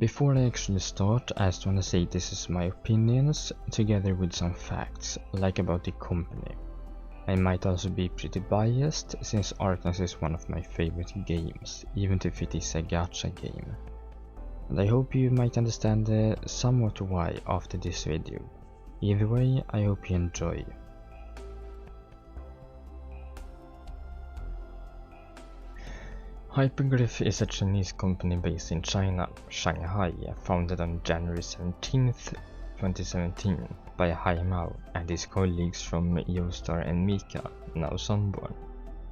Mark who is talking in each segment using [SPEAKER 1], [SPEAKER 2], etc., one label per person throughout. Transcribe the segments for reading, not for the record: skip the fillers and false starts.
[SPEAKER 1] Before I actually start, I just want to say this is my opinions, together with some facts, like about the company. I might also be pretty biased, since Arknights is one of my favorite games, even if it is a gacha game. And I hope you might understand somewhat why after this video. Either way, I hope you enjoy. Hypergryph is a Chinese company based in China, Shanghai, founded on January 17th, 2017 by Haimao and his colleagues from Yostar and Mika, now Sunborn.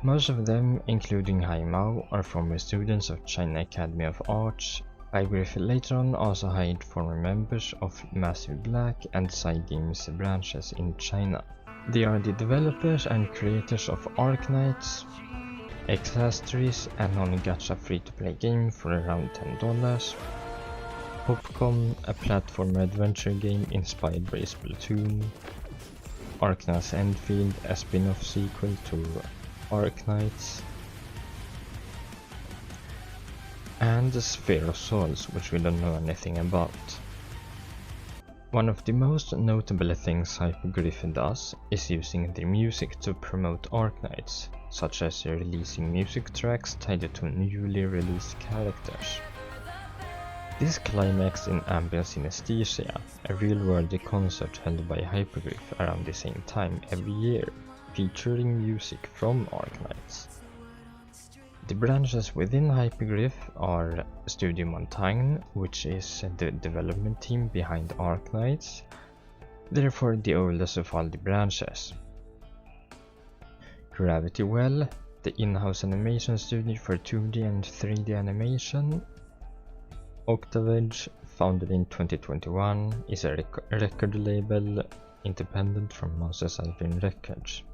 [SPEAKER 1] Most of them, including Haimao, are former students of China Academy of Arts. Hypergryph later on also hired former members of Massive Black and Cygames branches in China. They are the developers and creators of Arknights, Asteii, a non-gacha free-to-play game for around $10, Popcom, a platformer adventure game inspired by Splatoon, Arknights Endfield, a spin-off sequel to Arknights, and the Sphere of Souls, which we don't know anything about. One of the most notable things Hypergryph does is using their music to promote Arknights, such as releasing music tracks tied to newly released characters. This climaxed in Ambient Synesthesia, a real-world concert held by Hypergryph around the same time every year, featuring music from Arknights. The branches within Hypergryph are Studio Montaigne, which is the development team behind Arknights, therefore the oldest of all the branches. Gravity Well, the in-house animation studio for 2D and 3D animation. Octavage, founded in 2021, is a record label independent from Monsters Iron Records.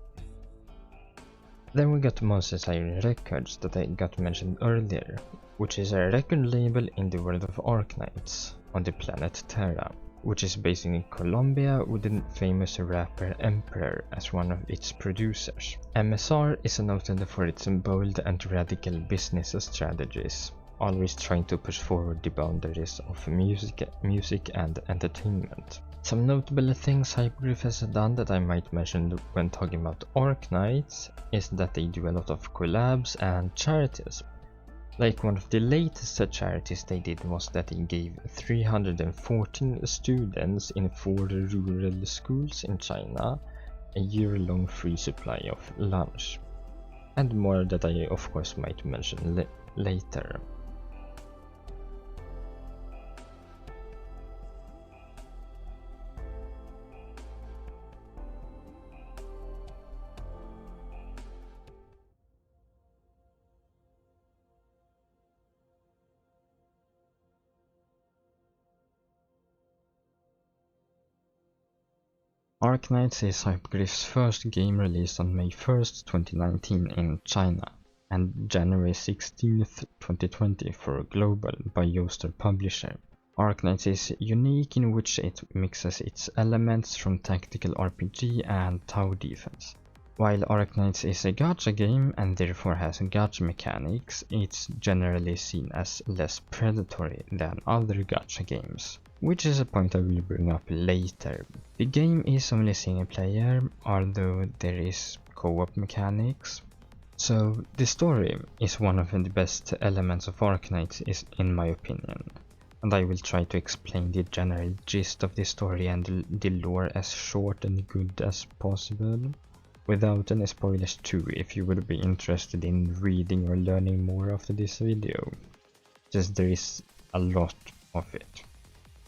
[SPEAKER 1] Then we got Monsters Iron Records that I got mentioned earlier, which is a record label in the world of Arknights on the planet Terra, which is based in Colombia with the famous rapper Emperor as one of its producers. MSR is noted for its bold and radical business strategies, always trying to push forward the boundaries of music and entertainment. Some notable things Hypergryph has done that I might mention when talking about Arknights is that they do a lot of collabs and charities. Like one of the latest charities they did was that they gave 314 students in 4 rural schools in China a year-long free supply of lunch. And more that I of course might mention later. Arknights is Hypergryph's first game released on May 1st, 2019 in China, and January 16th, 2020 for global by Yostar publisher. Arknights is unique in which it mixes its elements from tactical RPG and tower defense. While Arknights is a gacha game and therefore has gacha mechanics, it's generally seen as less predatory than other gacha games, which is a point I will bring up later. The game is only single player, although there is co-op mechanics. So the story is one of the best elements of Arknights in my opinion, and I will try to explain the general gist of the story and the lore as short and good as possible, without any spoilers too, if you would be interested in reading or learning more after this video. Just there is a lot of it.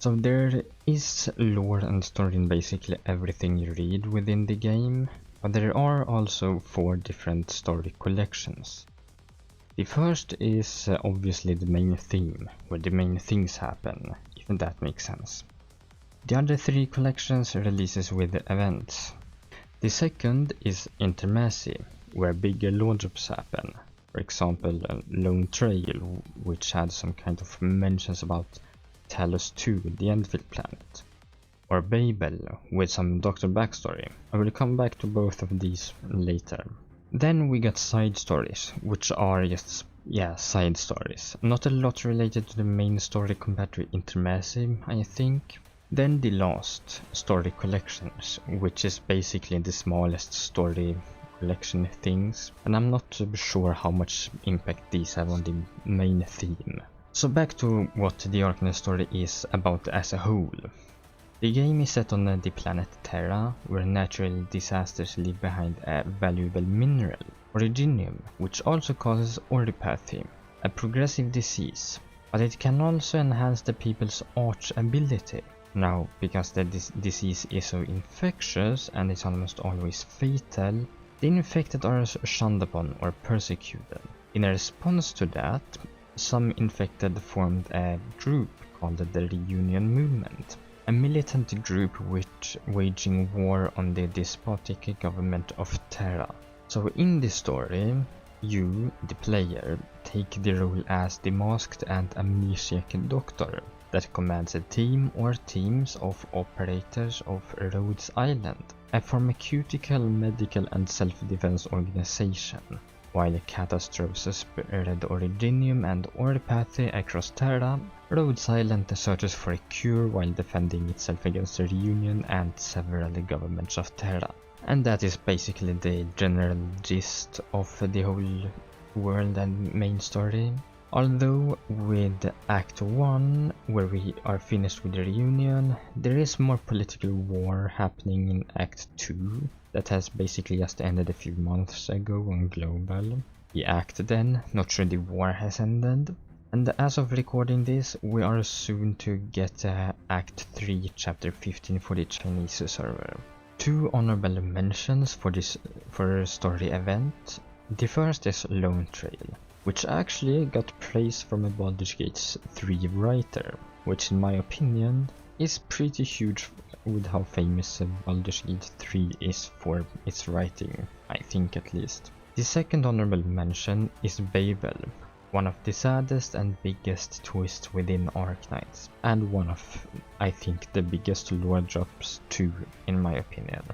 [SPEAKER 1] So there is lore and story in basically everything you read within the game, but there are also 4 different story collections. The first is obviously the main theme, where the main things happen, if that makes sense. The other 3 collections releases with events. The second is Intermessi, where bigger launch-ups happen. For example, Lone Trail, which had some kind of mentions about Talos 2, the Endfield planet, or Babel, with some Doctor backstory. I will come back to both of these later. Then we got side stories, which are just Yeah, side stories. Not a lot related to the main story compared to Intermassive, I think. Then the last story collections, which is basically the smallest story collection things, and I'm not sure how much impact these have on the main theme. So back to what the Arknights story is about as a whole. The game is set on the planet Terra, where natural disasters leave behind a valuable mineral, originium, which also causes oripathy, a progressive disease, but it can also enhance the people's arch ability. Now, because the disease is so infectious and is almost always fatal, the infected are shunned upon or persecuted. In a response to that, some infected formed a group called the Reunion Movement, a militant group which waging war on the despotic government of Terra. So in this story, you, the player, take the role as the masked and amnesiac doctor that commands a team or teams of operators of Rhodes Island, a pharmaceutical, medical and self-defense organization. While catastrophes spread originium and oripathy across Terra, Rhodes Island searches for a cure while defending itself against the Reunion and several governments of Terra. And that is basically the general gist of the whole world and main story. Although with Act 1, where we are finished with the Reunion, there is more political war happening in Act 2 that has basically just ended a few months ago on global. The Act then, not sure the war has ended. And as of recording this, we are soon to get Act 3 Chapter 15 for the Chinese server. Two honorable mentions for this story event. The first is Lone Trail, which actually got praise from a Baldur's Gate 3 writer, which in my opinion is pretty huge with how famous Baldur's Gate 3 is for its writing, I think at least. The second honorable mention is Babel, one of the saddest and biggest twists within Arknights, and one of, I think, the biggest lore drops too, in my opinion.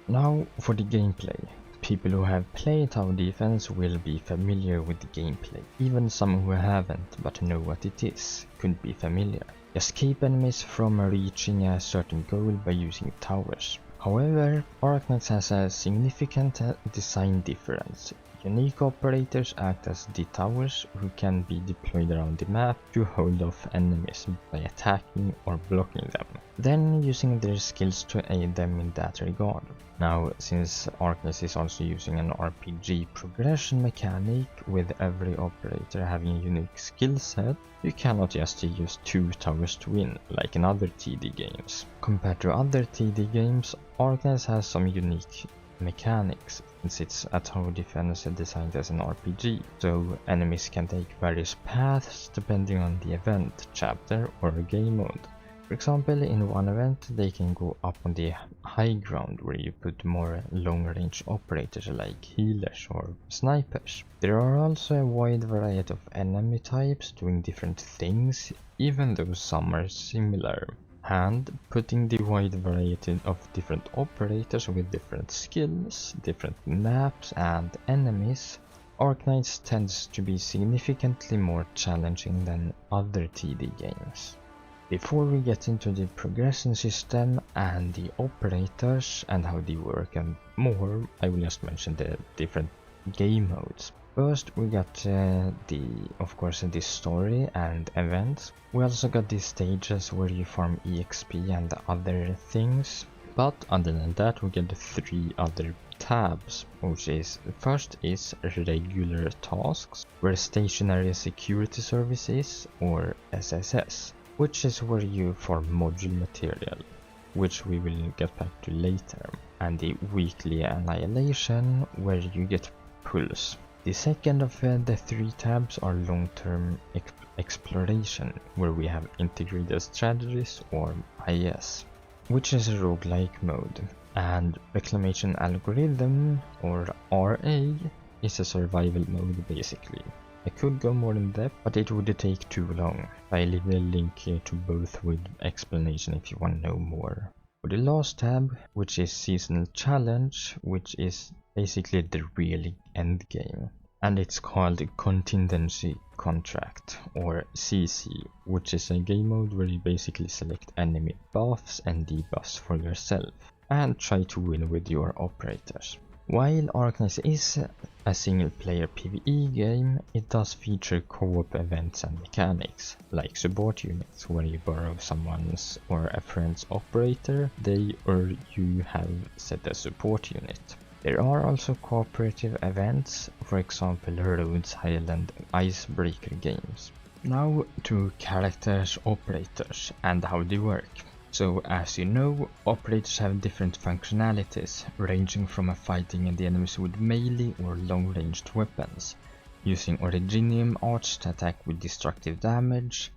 [SPEAKER 1] Now for the gameplay. People who have played Tower Defense will be familiar with the gameplay. Even some who haven't but know what it is could be familiar. Just keep enemies from reaching a certain goal by using towers. However, Arknights has a significant design difference. Unique operators act as the towers who can be deployed around the map to hold off enemies by attacking or blocking them, then using their skills to aid them in that regard. Now, since Arknights is also using an RPG progression mechanic with every operator having a unique skill set, you cannot just use two towers to win, like in other TD games. Compared to other TD games, Arknights has some unique mechanics, since it's a tower defense designed as an RPG, so enemies can take various paths depending on the event, chapter or game mode. For example, in one event they can go up on the high ground where you put more long-range operators like healers or snipers. There are also a wide variety of enemy types doing different things, even though some are similar. And putting the wide variety of different operators with different skills, different maps and enemies, Arknights tends to be significantly more challenging than other TD games. Before we get into the progression system and the operators and how they work and more, I will just mention the different game modes. First we got of course the story and events. We also got the stages where you farm EXP and other things. But other than that we get the three other tabs, which is first is regular tasks, where stationary security services or SSS, which is where you farm module material, which we will get back to later, and the weekly annihilation, where you get pulls. The second of the three tabs are long-term exploration, where we have integrated strategies or IS, which is a roguelike mode, and reclamation algorithm or RA is a survival mode basically. I could go more in depth, but it would take too long. I leave a link here to both with explanation if you want to know more. For the last tab, which is seasonal challenge, which is basically the real end game. and it's called Contingency Contract, or CC, which is a game mode where you basically select enemy buffs and debuffs for yourself and try to win with your operators. While Arknights is a single player PvE game, it does feature co-op events and mechanics, like support units where you borrow someone's or a friend's operator, they or you have set a support unit. There are also cooperative events, for example Rhodes Highland Icebreaker games. Now to characters, operators and how they work. So as you know, operators have different functionalities, ranging from fighting the enemies with melee or long-ranged weapons, using Originium Arts to attack with destructive damage,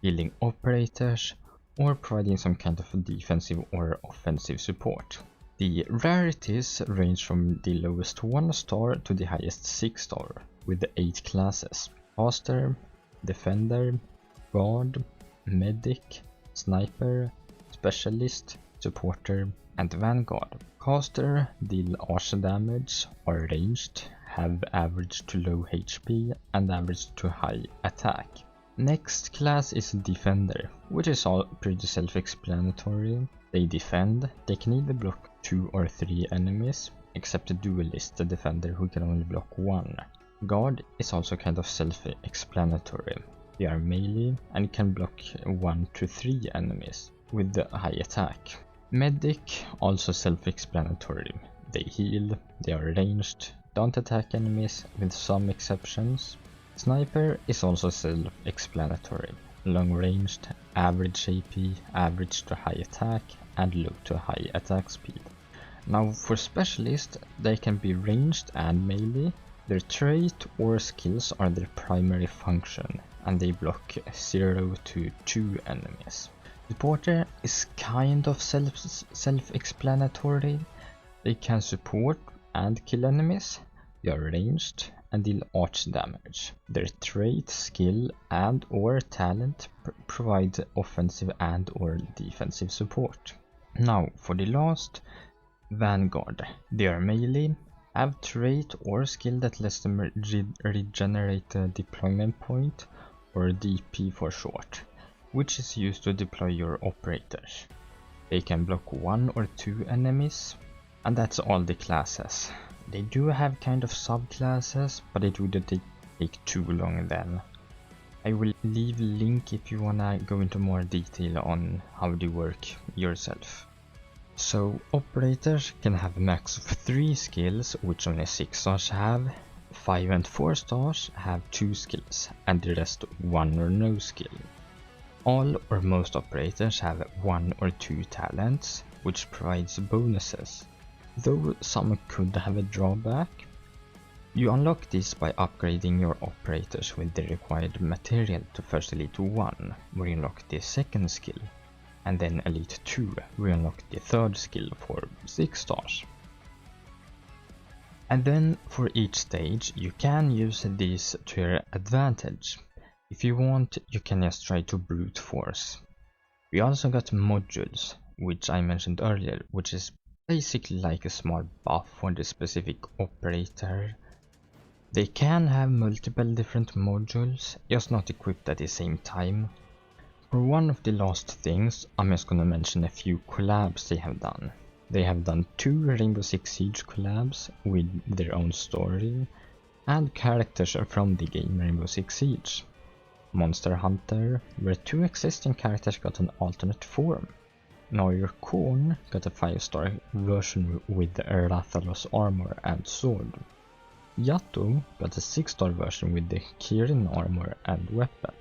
[SPEAKER 1] healing operators, or providing some kind of defensive or offensive support. The rarities range from the lowest 1 star to the highest 6 star, with 8 classes: Caster, Defender, Guard, Medic, Sniper, Specialist, Supporter, and Vanguard. Caster deal archer damage, are ranged, have average to low HP, and average to high attack. Next class is Defender, which is all pretty self-explanatory. They defend, they can either block 2 or 3 enemies, except the Duelist, the Defender, who can only block 1. Guard is also kind of self-explanatory. They are melee and can block 1 to 3 enemies with the high attack. Medic, also self-explanatory. They heal, they are ranged, don't attack enemies with some exceptions. Sniper is also self-explanatory. Long ranged, average AP, average to high attack, and low to high attack speed. Now for Specialist, they can be ranged and melee. Their trait or skills are their primary function, and they block 0 to 2 enemies. Supporter is kind of self-explanatory. They can support and kill enemies. They are ranged and deal arch damage. Their trait, skill and or talent provide offensive and or defensive support. Now for the last, Vanguard. They are melee, have trait or skill that lets them regenerate a deployment point, or DP for short, which is used to deploy your operators. They can block 1 or 2 enemies, and that's all the classes. They do have kind of subclasses, but it would take too long then. I will leave a link if you wanna go into more detail on how they work yourself. So operators can have a max of 3 skills, which only 6 stars have. 5 and 4 stars have 2 skills, and the rest 1 or no skill. All or most operators have 1 or 2 talents, which provides bonuses, though some could have a drawback. You unlock this by upgrading your operators with the required material to first Elite 1, where you unlock the second skill, and then Elite 2, where you unlock the third skill for 6 stars. And then for each stage, you can use these to your advantage. If you want, you can just try to brute force. We also got modules, which I mentioned earlier, which is basically like a small buff for the specific operator. They can have multiple different modules, just not equipped at the same time. For one of the last things, I'm just gonna mention a few collabs they have done. They have done 2 Rainbow Six Siege collabs with their own story, and characters from the game Rainbow Six Siege. Monster Hunter, where 2 existing characters got an alternate form. Neuer Korn got a 5-star version with Rathalos armor and sword. Yato got a 6-star version with the Kirin armor and weapon.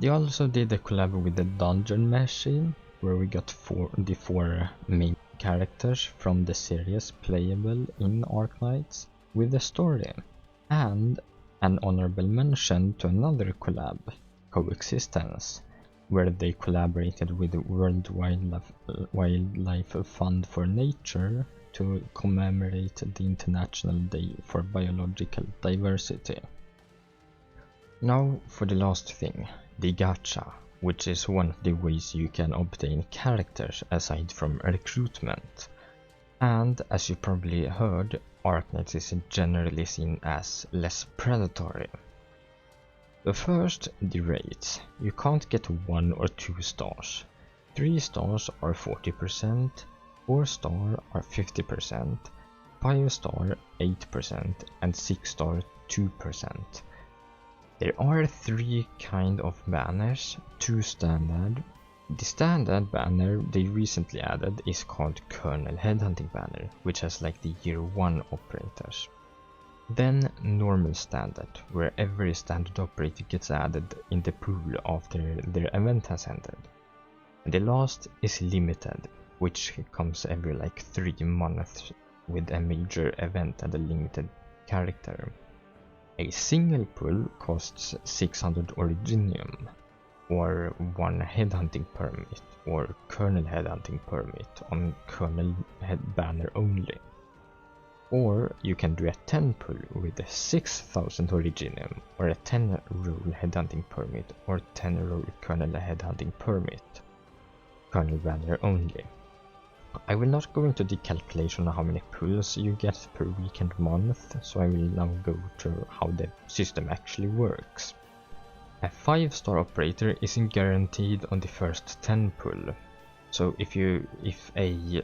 [SPEAKER 1] They also did a collab with the Dungeon Machine, where we got the 4 main characters from the series playable in Arknights with a story. And an honorable mention to another collab, Coexistence, where they collaborated with the World Wildlife Fund for Nature to commemorate the International Day for Biological Diversity. Now for the last thing, the gacha, which is one of the ways you can obtain characters aside from recruitment. And as you probably heard, Arknights is generally seen as less predatory. The first, the rates. You can't get 1 or 2 stars. 3 stars are 40%, 4 star are 50%, 5 star 8%, and 6 star 2%. There are 3 kind of banners, 2 standard. The standard banner they recently added is called Kernel Headhunting Banner, which has like the year 1 operators. Then normal standard, where every standard operator gets added in the pool after their event has ended. And the last is limited, which comes every like 3 months with a major event and a limited character. A single pull costs 600 Originium, or 1 headhunting permit, or kernel headhunting permit on kernel banner only. Or you can do a 10 pull with 6000 Originium, or a 10 roll headhunting permit, or 10 roll kernel headhunting permit, kernel banner only. I will not go into the calculation of how many pulls you get per week and month, so I will now go to how the system actually works. A 5-star operator isn't guaranteed on the first 10 pull, so if a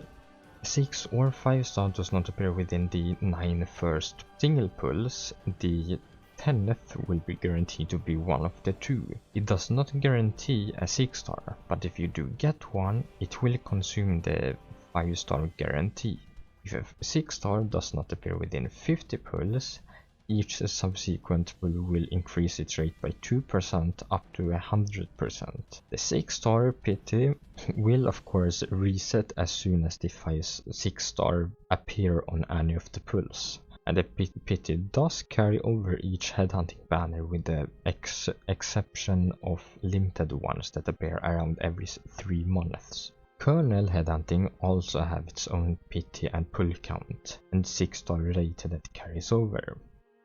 [SPEAKER 1] 6 or 5 star does not appear within the 9 first single pulls, the 10th will be guaranteed to be one of the 2. It does not guarantee a 6 star, but if you do get one, it will consume the 5-star guarantee. If a 6 star does not appear within 50 pulls, each subsequent pull will increase its rate by 2% up to 100%. The 6-star pity will of course reset as soon as the 6-star appear on any of the pulls. And the pity does carry over each headhunting banner with the exception of limited ones that appear around every 3 months. Kernel headhunting also have its own pity and pull count, and 6-star rate that carries over.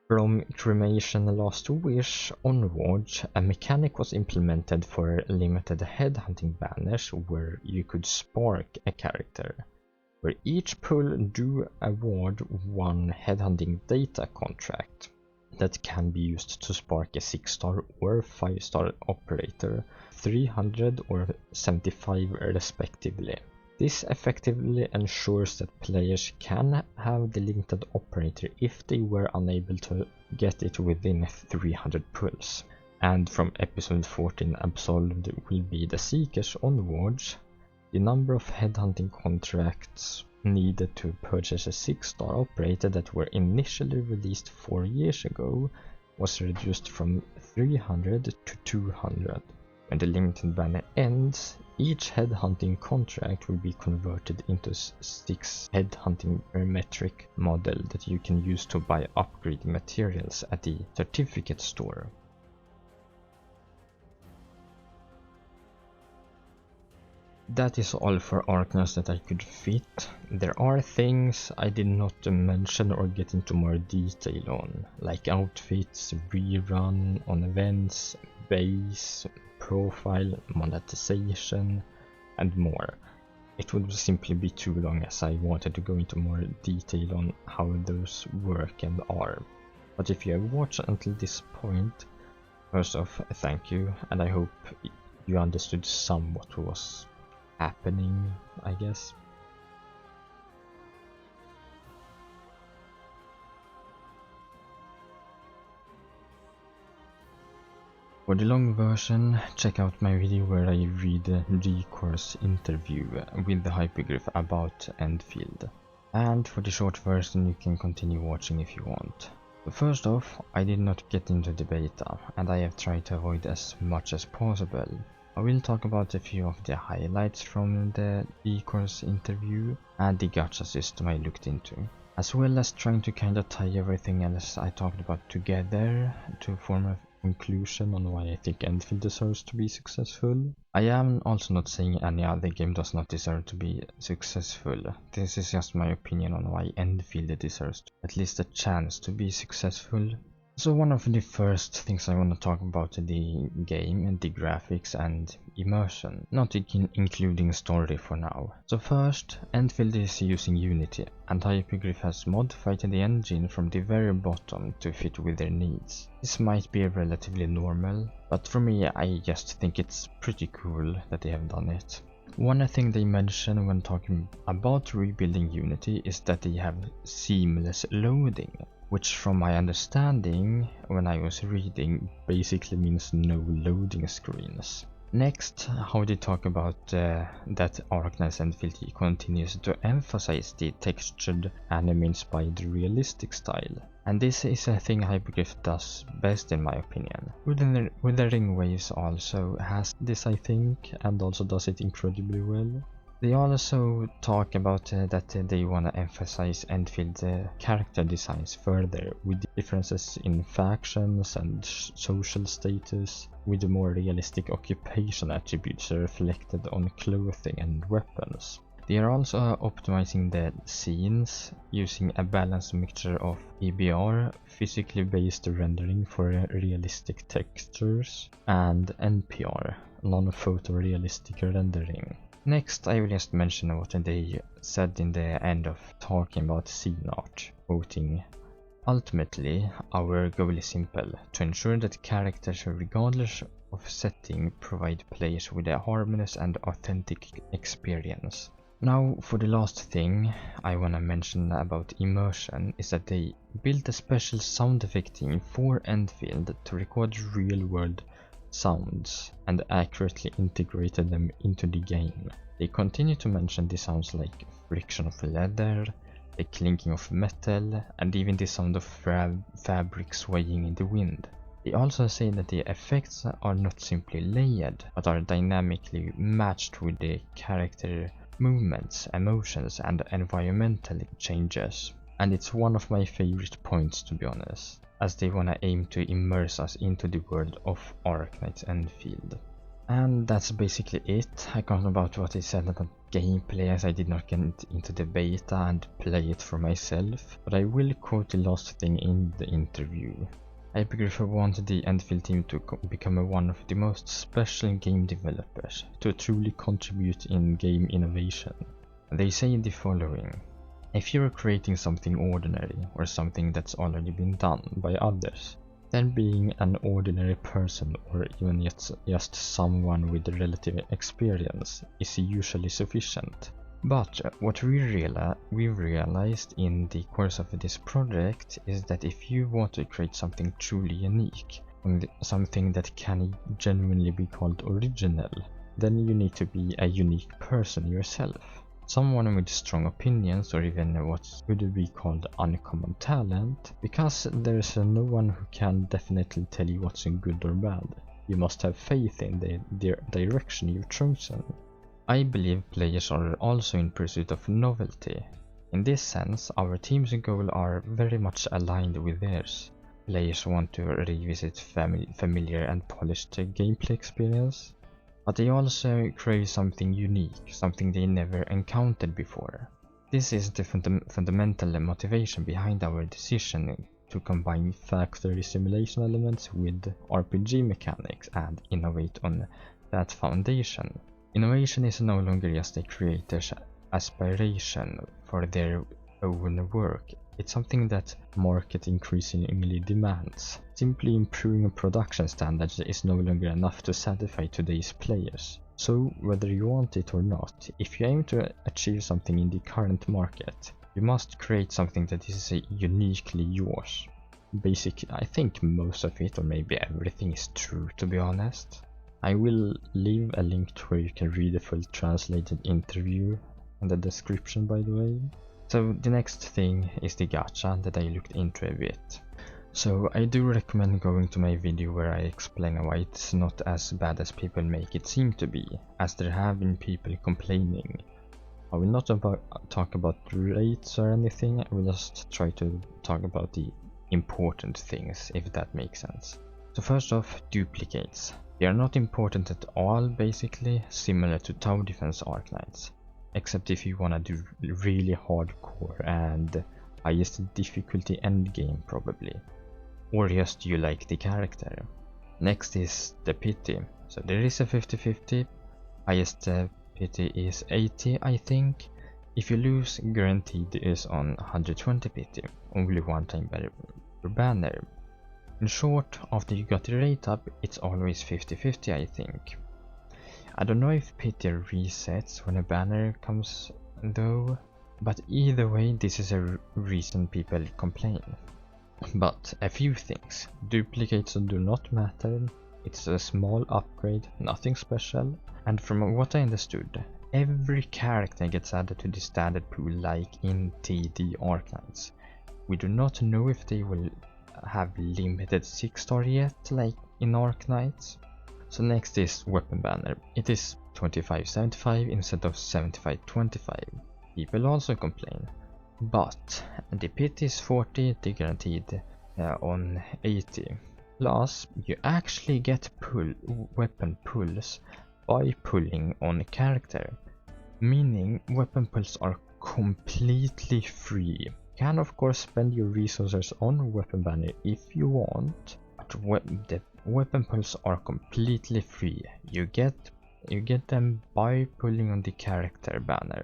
[SPEAKER 1] From Cremation Last Wish onwards, a mechanic was implemented for limited headhunting banners where you could spark a character, where each pull do award 1 headhunting data contract that can be used to spark a 6-star or 5-star operator, 300 or 75 respectively. This effectively ensures that players can have the limited operator if they were unable to get it within 300 pulls. And from episode 14 Absolved will be the Seekers onwards, the number of headhunting contracts needed to purchase a 6-star operator that were initially released 4 years ago was reduced from 300 to 200. When the limited banner ends, each headhunting contract will be converted into 6 headhunting parametric model that you can use to buy upgrade materials at the certificate store. That is all for Arknights that I could fit. There are things I did not mention or get into more detail on, like outfits, rerun on events, base, profile, monetization, and more. It would simply be too long as I wanted to go into more detail on how those work and are. But if you have watched until this point, first off, thank you, and I hope you understood somewhat what was happening, I guess. For the long version, check out my video where I read the Recourse interview with the Hypergryph about Endfield. And for the short version you can continue watching if you want. But first off, I did not get into the beta, and I have tried to avoid as much as possible. I will talk about a few of the highlights from the Recourse interview and the gacha system I looked into, as well as trying to kinda tie everything else I talked about together to form a conclusion on why I think Endfield deserves to be successful. I am also not saying any other game does not deserve to be successful. This is just my opinion on why Endfield deserves at least a chance to be successful. So one of the first things I want to talk about the game and the graphics and immersion, not including story for now. So first, Endfield is using Unity, and Hypergryph has modified the engine from the very bottom to fit with their needs. This might be relatively normal, but for me I just think it's pretty cool that they have done it. One thing they mention when talking about rebuilding Unity is that they have seamless loading, which from my understanding when I was reading basically means no loading screens. Next, how they talk about that Arknights and Endfield continues to emphasize the textured anime-inspired realistic style. And this is a thing Hypergryph does best in my opinion. Wuthering Waves also has this I think, and also does it incredibly well. They also talk about that they want to emphasize Endfield character designs further, with differences in factions and social status, with more realistic occupation attributes reflected on clothing and weapons. They are also optimizing the scenes using a balanced mixture of EBR, physically based rendering for realistic textures, and NPR, non-photorealistic rendering. Next, I will just mention what they said in the end of talking about scene art, quoting, "Ultimately, our goal is simple, to ensure that characters, regardless of setting, provide players with a harmonious and authentic experience." Now, for the last thing I wanna mention about immersion is that they built a special sound effect team for Endfield to record real-world sounds and accurately integrated them into the game. They continue to mention the sounds like friction of leather, the clinking of metal, and even the sound of fabric swaying in the wind. They also say that the effects are not simply layered, but are dynamically matched with the character movements, emotions, and environmental changes. And it's one of my favorite points, to be honest, as they wanna aim to immerse us into the world of Arknights Endfield. And that's basically it. I can't about what they said about gameplay, as I did not get into the beta and play it for myself, but I will quote the last thing in the interview. Hypergryph wanted the Endfield team to become one of the most special game developers, to truly contribute in game innovation. They say the following: "If you're creating something ordinary, or something that's already been done by others, then being an ordinary person, or even just someone with relative experience, is usually sufficient. But what we realized in the course of this project is that if you want to create something truly unique, something that can genuinely be called original, then you need to be a unique person yourself. Someone with strong opinions, or even what would be called uncommon talent, because there's no one who can definitely tell you what's good or bad. You must have faith in the direction you've chosen." I believe players are also in pursuit of novelty. In this sense, our team's goals are very much aligned with theirs. Players want to revisit familiar and polished gameplay experience, but they also crave something unique, something they never encountered before. This is the fundamental motivation behind our decision to combine factory simulation elements with RPG mechanics and innovate on that foundation. Innovation is no longer just a creator's aspiration for their own work. It's something that market increasingly demands. Simply improving production standards is no longer enough to satisfy today's players. So, whether you want it or not, if you aim to achieve something in the current market, you must create something that is uniquely yours. Basically, I think most of it, or maybe everything, is true, to be honest. I will leave a link to where you can read the full translated interview in the description, by the way. So the next thing is the gacha that I looked into a bit. So I do recommend going to my video where I explain why it's not as bad as people make it seem to be, as there have been people complaining. I will not talk about rates or anything, I will just try to talk about the important things, if that makes sense. So first off, duplicates. They are not important at all, basically, similar to Tower Defense Arknights, except if you wanna do really hardcore and highest difficulty endgame probably. or just you like the character. Next is the pity. So there is a 50-50. Highest pity is 80, I think. If you lose, guaranteed is on 120 pity, only one time per banner. In short, after you got the rate up, it's always 50-50, I think. I don't know if pity resets when a banner comes though, but either way this is a reason people complain. But a few things. Duplicates do not matter, it's a small upgrade, nothing special, and from what I understood, every character gets added to the standard pool like in TD Arknights. We do not know if they will have limited 6-star yet like in Arknights. So next is weapon banner. It is 25-75 instead of 75-25. People also complain. But the pity is 40, the guaranteed on 80. Plus, you actually get weapon pulls by pulling on a character. Meaning weapon pulls are completely free. You can of course spend your resources on weapon banner if you want, but the weapon pulls are completely free. You get them by pulling on the character banner.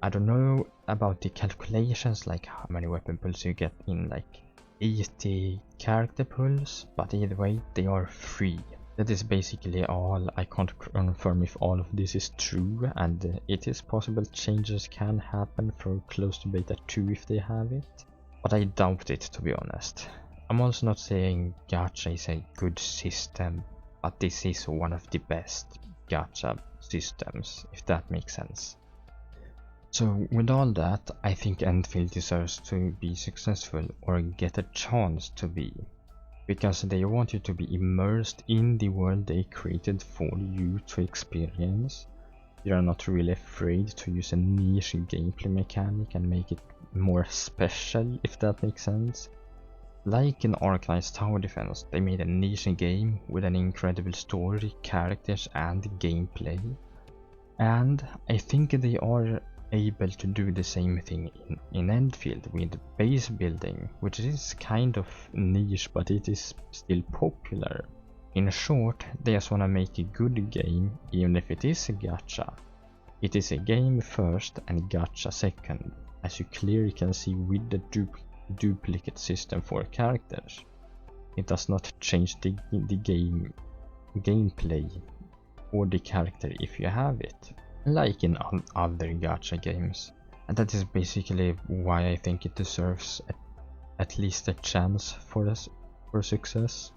[SPEAKER 1] I don't know about the calculations, like how many weapon pulls you get in like 80 character pulls, but either way they are free. That is basically all. I can't confirm if all of this is true, and it is possible changes can happen for close to beta 2 if they have it, but I doubt it, to be honest. I'm also not saying gacha is a good system, but this is one of the best gacha systems, if that makes sense. So with all that, I think Endfield deserves to be successful, or get a chance to be, because they want you to be immersed in the world they created for you to experience. You are not really afraid to use a niche gameplay mechanic and make it more special, if that makes sense. Like in Arknights Tower Defense, they made a niche game with an incredible story, characters and gameplay. And I think they are able to do the same thing in Endfield with base building, which is kind of niche, but it is still popular. In short, they just wanna make a good game, even if it is a gacha. It is a game first and gacha second, as you clearly can see with the duplicate system for characters. It does not change the gameplay or the character if you have it, like in other gacha games. And that is basically why I think it deserves at least a chance for success.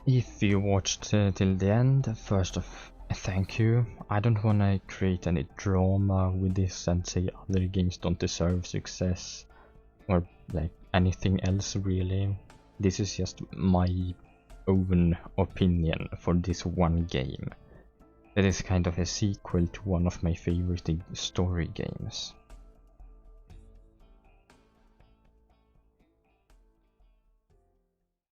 [SPEAKER 1] If you watched till the end, first off, thank you. I don't wanna create any drama with this and say other games don't deserve success or like anything else really. This is just my own opinion for this one game. That is kind of a sequel to one of my favorite story games.